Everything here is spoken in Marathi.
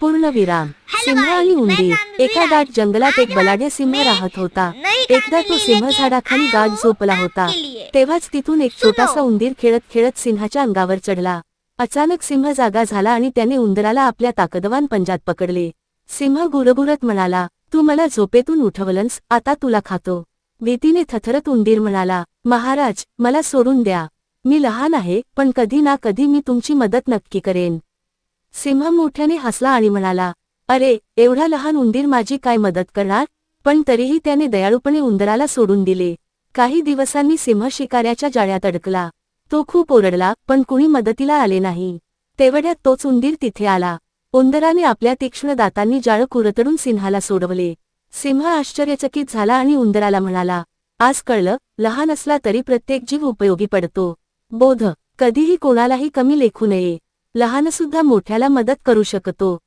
पूर्णविराम. सिंह आणि उंदीर. एका दाट जंगलात एक बलाढ्य सिंह राहत होता. एकदा तो सिंह झाडाखाली गाढ झोपला होता. तेव्हाच तिथून एक छोटासा उंदीर खेळत खेळत सिंहाच्या अंगावर चढला. अचानक सिंह जागा झाला आणि त्याने उंदराला आपल्या ताकदवान पंजात पकडले. सिंह गुरगुरत म्हणाला, "तू मला झोपेतून उठवलंस, आता तुला खातो." भीतीने थरथरत उंदीर म्हणाला, "महाराज, मला सोडून द्या. मी लहान आहे, पण कधी ना कधी मी तुमची मदत नक्की करेन." सिंह मोठ्याने हसला आणि म्हणाला, "अरे, एवढा लहान उंदीर माझी काय मदत करणार?" पण तरीही त्याने दयाळूपणे उंदराला सोडून दिले. काही दिवसांनी सिंह शिकाऱ्याच्या जाळ्यात अडकला. तो खूप ओरडला, पण कुणी मदतीला आले नाही. तेवढ्यात तोच उंदीर तिथे आला. उंदराने आपल्या तीक्ष्ण दातांनी जाळं कुरतडून सिंहाला सोडवले. सिंह आश्चर्यचकित झाला आणि उंदराला म्हणाला, "आज कळलं, लहान असला तरी प्रत्येक जीव उपयोगी पडतो. बोध, कधीही कोणालाही कमी लेखू नये. लहानसुद्धा मोठ्याला मदत करू शकतो."